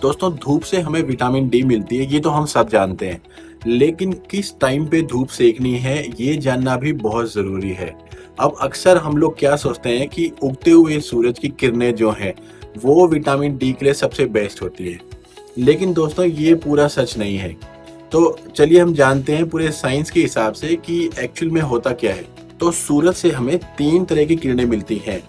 दोस्तों धूप से हमें विटामिन डी मिलती है, ये तो हम सब जानते हैं। लेकिन किस टाइम पे धूप सेकनी है, ये जानना भी बहुत ज़रूरी है। अब अक्सर हम लोग क्या सोचते हैं कि उगते हुए सूरज की किरणें जो हैं, वो विटामिन डी के लिए सबसे बेस्ट होती है। लेकिन दोस्तों ये पूरा सच नहीं है। तो चलिए हम जानते हैं पूरे साइंस के हिसाब से कि एक्चुअल में होता क्या है। तो सूरज से हमें 3 तरह की किरणें मिलती हैं।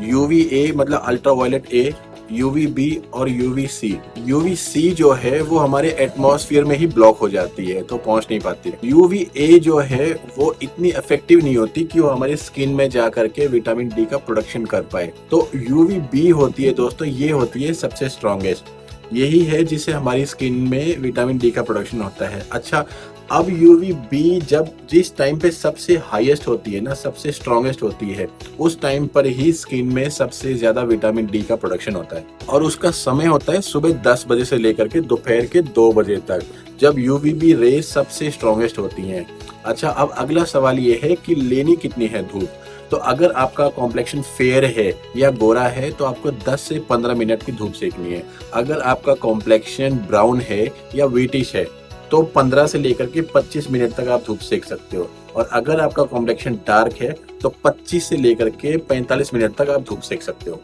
यूवीए मतलब अल्ट्रावायलेट ए, यूवीबी और यूवीसी। यूवीसी जो है वो हमारे एटमॉस्फेयर में ही ब्लॉक हो जाती है, तो पहुंच नहीं पाती है। यूवीए जो है वो इतनी इफेक्टिव नहीं होती कि वो हमारे स्किन में जा करके विटामिन डी का प्रोडक्शन कर पाए। तो यूवीबी होती है दोस्तों, ये होती है सबसे स्ट्रॉन्गेस्ट। यही है जिससे हमारी स्किन में विटामिन डी का प्रोडक्शन होता है। अच्छा, अब यूवीबी जब जिस टाइम पे सबसे हाईएस्ट होती है ना, सबसे स्ट्रॉन्गेस्ट होती है, उस टाइम पर ही स्किन में सबसे ज्यादा विटामिन डी का प्रोडक्शन होता है। और उसका समय होता है सुबह 10 बजे से लेकर के दोपहर के 2 बजे तक, जब यूवीबी रेज सबसे स्ट्रॉन्गेस्ट होती हैं। अच्छा, अब अगला सवाल ये है कि लेनी कितनी है धूप। तो अगर आपका कॉम्प्लेक्शन फेयर है या गोरा है तो आपको 10 से 15 मिनट की धूप सेकनी है। अगर आपका कॉम्प्लेक्शन ब्राउन है या व्हीटिश है तो 15 से लेकर के 25 मिनट तक आप धूप सेक सकते हो। और अगर आपका कॉम्प्लेक्शन डार्क है तो 25 से लेकर के 45 मिनट तक आप धूप सेक सकते हो।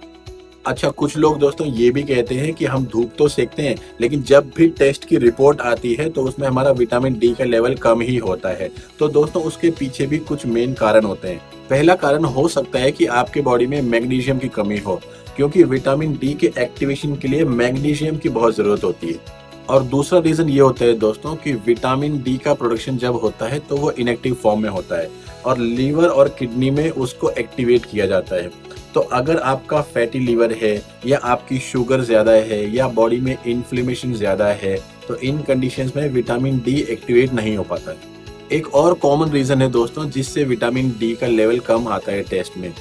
अच्छा, कुछ लोग दोस्तों ये भी कहते हैं कि हम धूप तो सेकते हैं, लेकिन जब भी टेस्ट की रिपोर्ट आती है तो उसमें हमारा विटामिन डी का लेवल कम ही होता है। तो दोस्तों उसके पीछे भी कुछ मेन कारण होते हैं। पहला कारण हो सकता है कि आपके बॉडी में मैग्नीशियम की कमी हो, क्योंकि विटामिन डी के एक्टिवेशन के लिए मैग्नीशियम की बहुत जरूरत होती है। और दूसरा रीजन ये होता है दोस्तों कि विटामिन डी का प्रोडक्शन जब होता है तो वो इनएक्टिव फॉर्म में होता है और लीवर और किडनी में उसको एक्टिवेट किया जाता है। तो अगर आपका फैटी लीवर है या आपकी शुगर ज्यादा है या बॉडी में इन्फ्लेमेशन ज्यादा है तो इन कंडीशंस में विटामिन डी एक्टिवेट नहीं हो पाता है। एक और कॉमन रीजन है दोस्तों जिससे विटामिन डी का लेवल कम आता है टेस्ट में।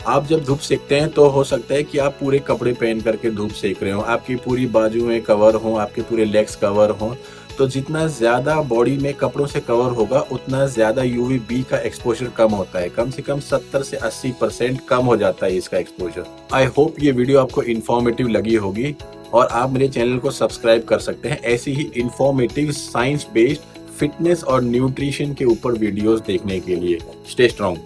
आप जब धूप सेकते हैं तो हो सकता है कि आप पूरे कपड़े पहन करके धूप सेक रहे हो, आपकी पूरी बाजुएं कवर हो, आपके पूरे लेग्स कवर हो। तो जितना ज्यादा बॉडी में कपड़ों से कवर होगा उतना ज्यादा यूवीबी का एक्सपोजर कम होता है। कम से कम 70 से 80% कम हो जाता है इसका एक्सपोजर। आई होप ये वीडियो आपको इन्फॉर्मेटिव लगी होगी और आप मेरे चैनल को सब्सक्राइब कर सकते हैं ऐसी ही इन्फॉर्मेटिव साइंस बेस्ड फिटनेस और न्यूट्रिशन के ऊपर वीडियोस देखने के लिए। Stay strong.